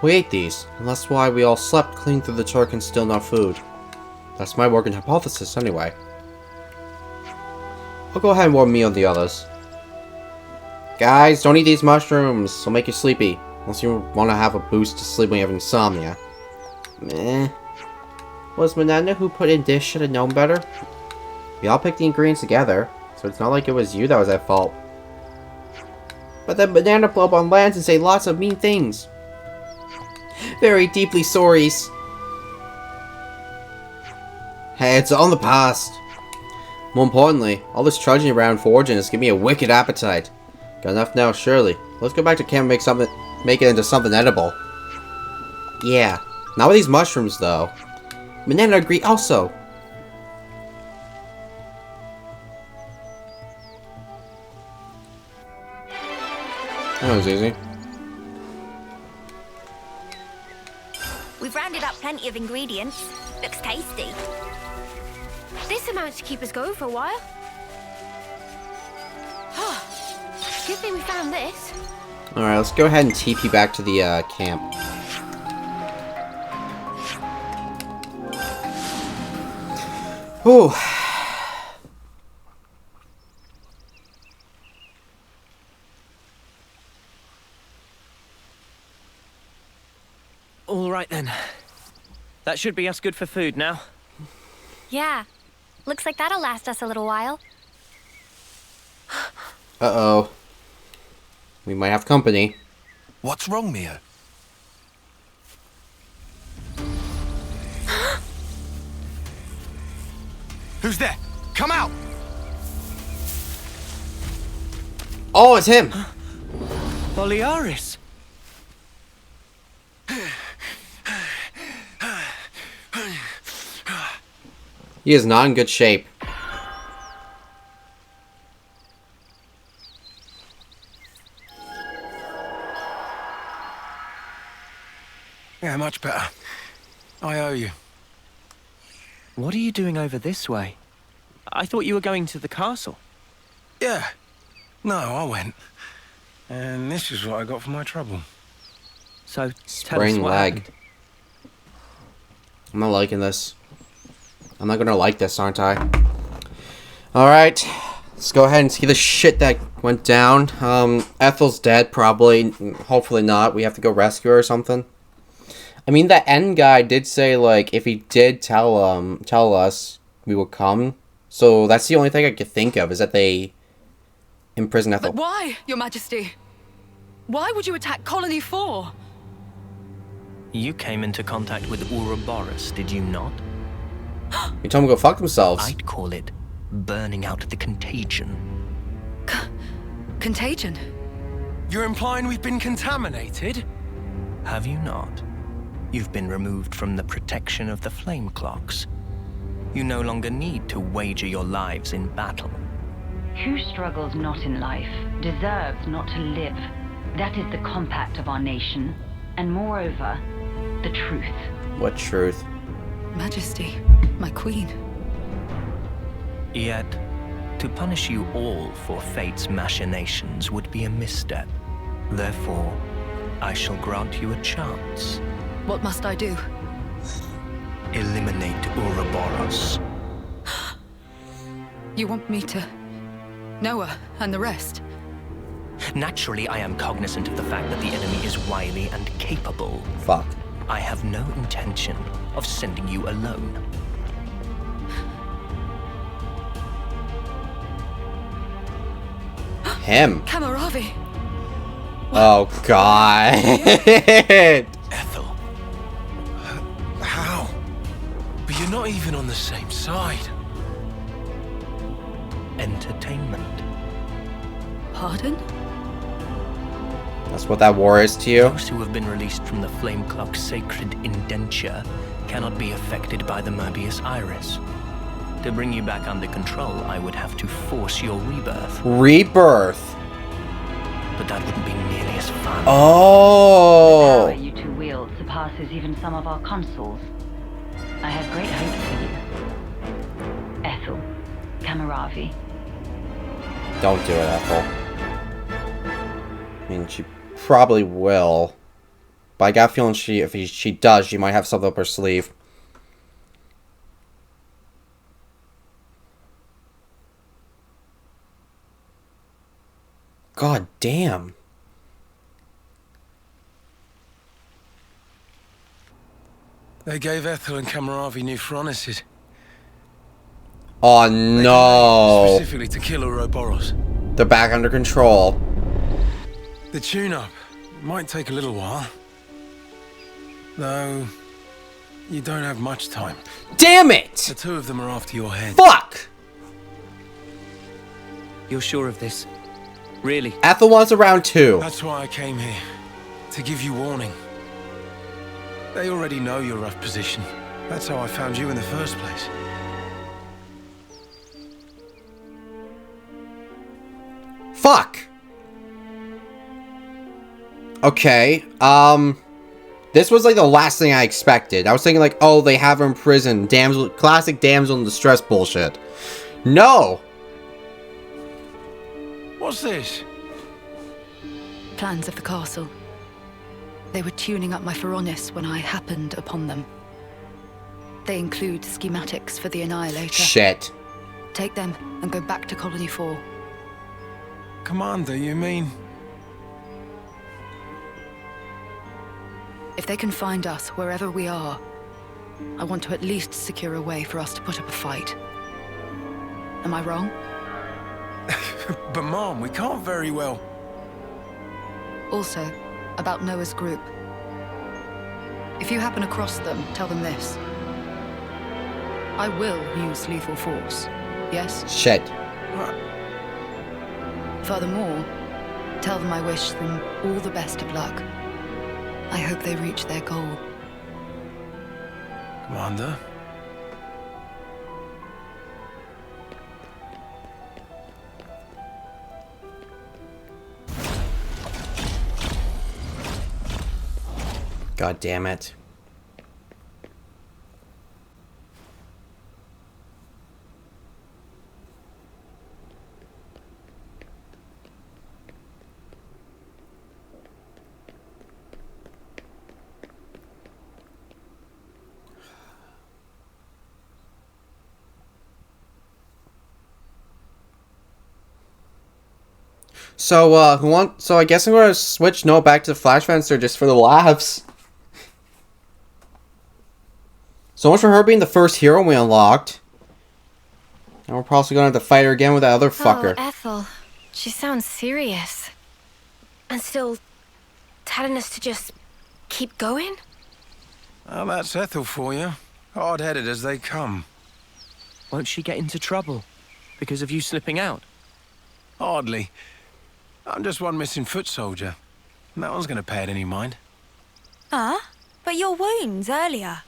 we ate these, and that's why we all slept clean through the Tirkins, still not food. That's my working hypothesis, anyway. I'll go ahead and warn me on the others. Guys, don't eat these mushrooms. They'll make you sleepy. Unless you want to have a boost to sleep when you have insomnia. Meh. Was Mananda who put in this should have known better? We all picked the ingredients together, so it's not like it was you that was at fault. But then Banana blow up on lands and say lots of mean things. Very deeply sorries. Hey, it's all in the past. More importantly, all this trudging around foraging is giving me a wicked appetite. Got enough now, surely. Let's go back to camp and make it into something edible. Yeah, not with these mushrooms though. Banana agree also. That was easy. We've rounded up plenty of ingredients. Looks tasty. This amounts to keep us going for a while. Good thing we found this. Alright, let's go ahead and TP back to the camp. Whew. All right then. That should be us good for food now. Yeah. Looks like that'll last us a little while. Uh-oh. We might have company. What's wrong, Mio? Who's there? Come out! Oh, it's him! Boliaris! He is not in good shape. Yeah, much better. I owe you. What are you doing over this way? I thought you were going to the castle. Yeah. No, I went. And this is what I got for my trouble. So, tell us Sprained what leg. happened. I'm not liking this. I'm not gonna like this, aren't I? Alright. Let's go ahead and see the shit that went down. Ethel's dead, probably. Hopefully not. We have to go rescue her or something. I mean, that end guy did say, like, if he did tell us, we would come. So that's the only thing I could think of, is that they imprison Ethel. But why, Your Majesty? Why would you attack Colony 4? You came into contact with Ouroboros, did you not? You told them to go fuck themselves. I'd call it burning out the contagion. Contagion? You're implying we've been contaminated? Have you not? You've been removed from the protection of the flame clocks. You no longer need to wager your lives in battle. Who struggles not in life deserves not to live. That is the compact of our nation, and moreover, the truth. What truth? Majesty, my queen. Yet, to punish you all for fate's machinations would be a misstep. Therefore, I shall grant you a chance. What must I do? Eliminate Ouroboros. You want me to... Noah and the rest? Naturally, I am cognizant of the fact that the enemy is wily and capable. Fuck. I have no intention of sending you alone. Him. Cammaravie. Oh, God. Ethel. How? But you're not even on the same side. Entertainment. Pardon? That's what that war is to you? Those who have been released from the Flame Clock's sacred indenture cannot be affected by the Mobius Iris. To bring you back under control, I would have to force your rebirth. Rebirth? But that wouldn't be nearly as fun. Oh! The power you two wield surpasses even some of our consuls. I have great hope for you. Ethel, Cammaravie. Don't do it, Ethel. I mean, she probably will. But I got a feeling if she does, she might have something up her sleeve. God damn. They gave Ethel and Cammaravie new furnaces. Oh no. Specifically to kill Ouroboros. They're back under control. The tune-up might take a little while. Though, you don't have much time. Damn it! The two of them are after your head. Fuck! You're sure of this? Really? Ethel wants a round 2. That's why I came here. To give you warning. They already know your rough position. That's how I found you in the first place. Fuck! Okay, this was like the last thing I expected. I was thinking like, oh, they have her in prison. Damsel, classic damsel in distress bullshit. No! What's this? Plans of the castle. They were tuning up my Pharaonis when I happened upon them. They include schematics for the Annihilator. Shit. Take them and go back to Colony 4. Commander, you mean? If they can find us wherever we are, I want to at least secure a way for us to put up a fight. Am I wrong? But Mom, we can't very well. Also, about Noah's group. If you happen across them, tell them this. I will use lethal force, yes? Shit. Furthermore, tell them I wish them all the best of luck. I hope they reach their goal. Commander? God damn it. So, so I guess I'm gonna switch Noah back to the Flash Fencer just for the laughs. So much for her being the first hero we unlocked. And we're probably gonna have to fight her again with that other fucker. Oh, Ethel. She sounds serious. And still telling us to just keep going? Well, that's Ethel for you. Hard-headed as they come. Won't she get into trouble because of you slipping out? Hardly. I'm just one missing foot soldier. No one's gonna pay it any mind. But your wounds earlier.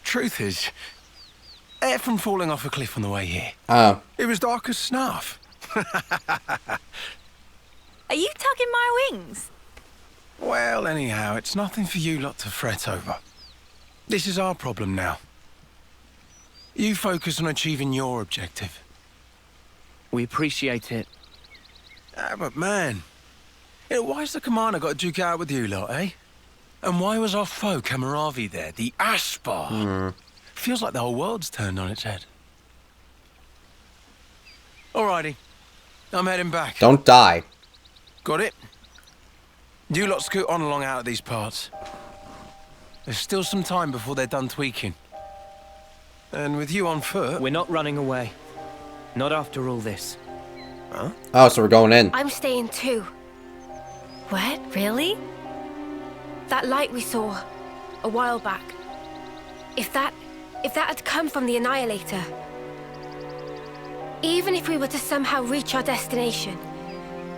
Truth is, air from falling off a cliff on the way here. Oh. It was dark as snuff. Are you tugging my wings? Well, anyhow, it's nothing for you lot to fret over. This is our problem now. You focus on achieving your objective. We appreciate it. But man, why's the commander got to duke it out with you lot, eh? And why was our foe Cammaravie there, the Aspar? Feels like the whole world's turned on its head. Alrighty, I'm heading back. Don't die. Got it? You lot scoot on along out of these parts. There's still some time before they're done tweaking. And with you on foot... We're not running away. Not after all this. Huh? Oh, so we're going in. I'm staying too. What? Really? That light we saw a while back. If that had come from the Annihilator, even if we were to somehow reach our destination,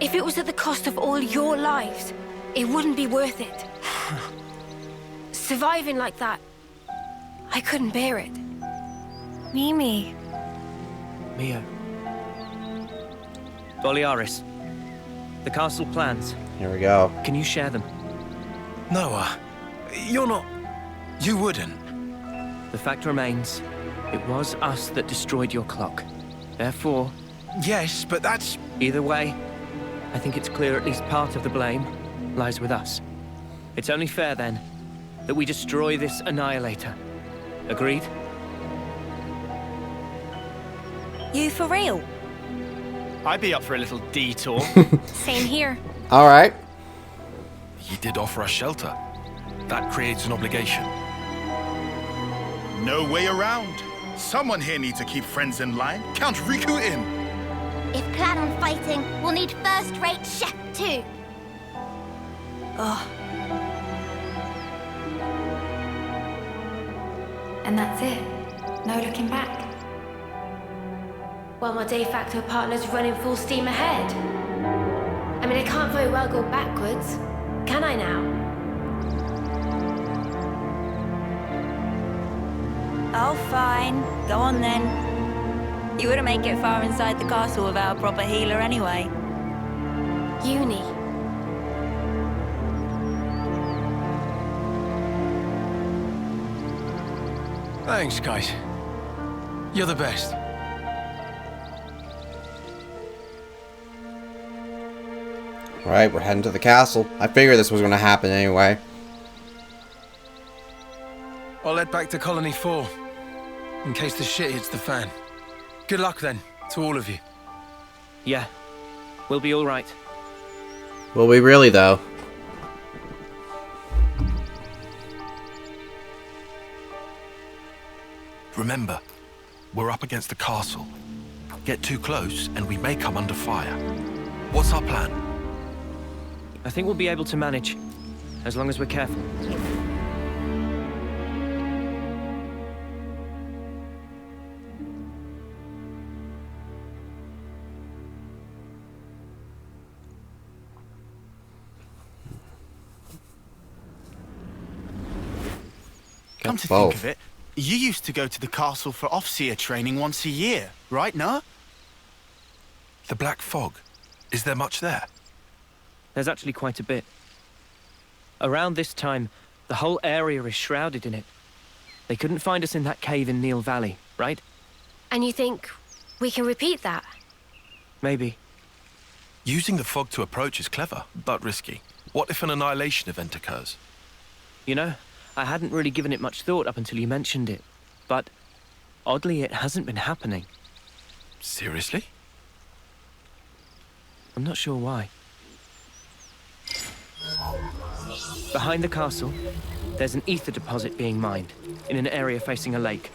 if it was at the cost of all your lives, it wouldn't be worth it. Surviving like that, I couldn't bear it. Mimi. Mia. Boliaris. The castle plans. Here we go. Can you share them? Noah, you're not... You wouldn't. The fact remains, it was us that destroyed your clock. Therefore... Yes, but that's... Either way, I think it's clear at least part of the blame lies with us. It's only fair, then, that we destroy this Annihilator. Agreed? You for real? I'd be up for a little detour. Same here. Alright. He did offer us shelter. That creates an obligation. No way around. Someone here needs to keep friends in line. Count Riku in. If plan on fighting, we'll need first-rate chef too. Oh. And that's it. No looking back. Well, my de facto partner's running full steam ahead. I mean, I can't very well go backwards, can I now? Oh, fine. Go on then. You wouldn't make it far inside the castle without a proper healer anyway. Uni. Thanks, guys. You're the best. Alright, we're heading to the castle. I figured this was going to happen anyway. I'll head back to Colony 4, in case the shit hits the fan. Good luck then, to all of you. Yeah, we'll be all right. Will we really, though? Remember, we're up against the castle. Get too close and we may come under fire. What's our plan? I think we'll be able to manage, as long as we're careful. Come to think of it, you used to go to the castle for Offseer training once a year, right, no? The Black Fog. Is there much there? There's actually quite a bit. Around this time, the whole area is shrouded in it. They couldn't find us in that cave in Neil Valley, right? And you think we can repeat that? Maybe. Using the fog to approach is clever, but risky. What if an annihilation event occurs? You know, I hadn't really given it much thought up until you mentioned it. But, oddly, it hasn't been happening. Seriously? I'm not sure why. Behind the castle, there's an ether deposit being mined, in an area facing a lake.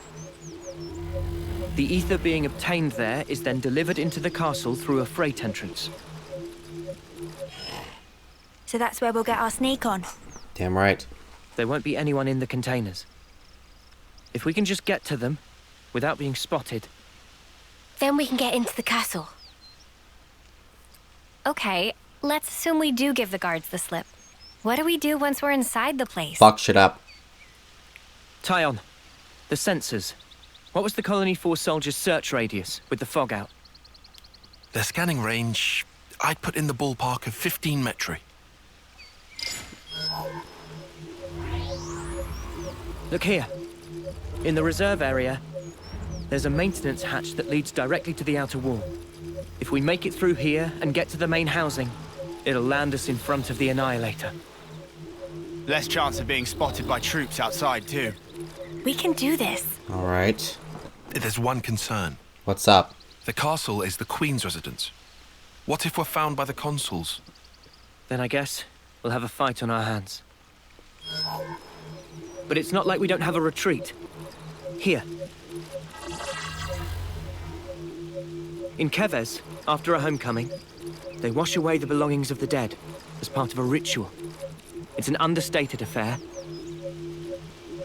The ether being obtained there is then delivered into the castle through a freight entrance. So that's where we'll get our sneak on. Damn right. There won't be anyone in the containers. If we can just get to them, without being spotted... Then we can get into the castle. Okay, let's assume we do give the guards the slip. What do we do once we're inside the place? Fuck shit up. Tyon, the sensors. What was the Colony 4 soldiers' search radius with the fog out? Their scanning range, I'd put in the ballpark of 15 metri. Look here. In the reserve area, there's a maintenance hatch that leads directly to the outer wall. If we make it through here and get to the main housing, it'll land us in front of the Annihilator. Less chance of being spotted by troops outside, too. We can do this. Alright. There's one concern. What's up? The castle is the Queen's residence. What if we're found by the consuls? Then I guess we'll have a fight on our hands. But it's not like we don't have a retreat. Here. In Keves, after a homecoming, they wash away the belongings of the dead as part of a ritual. It's an understated affair.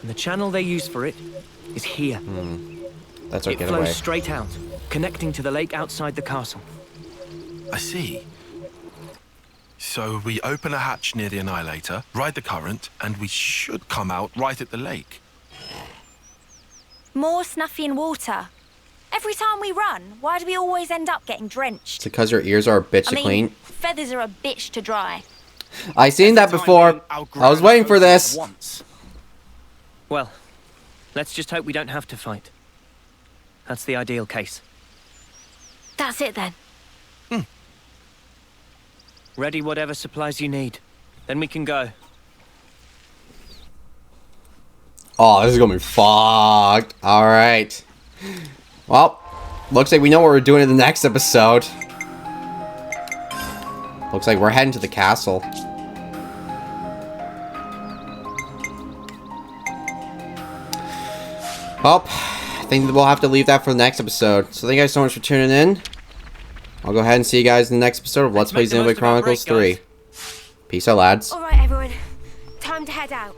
And the channel they use for it is here. That's our It getaway. flows straight out, connecting to the lake outside the castle. I see. So we open a hatch near the Annihilator, ride the current, and we should come out right at the lake. More snuffy in water. Every time we run, why do we always end up getting drenched? It's because your ears are a bitch to I mean, clean. feathers are a bitch to dry. I seen that before. I was waiting for this. Well, let's just hope we don't have to fight. That's the ideal case. That's it then. Ready whatever supplies you need. Then we can go. Oh, this is gonna be fucked. Alright. Well, looks like we know what we're doing in the next episode. Looks like we're heading to the castle. Well, I think we'll have to leave that for the next episode. So thank you guys so much for tuning in. I'll go ahead and see you guys in the next episode of Let's Play Xenoblade Chronicles 3. Peace out, lads. All right, everyone. Time to head out.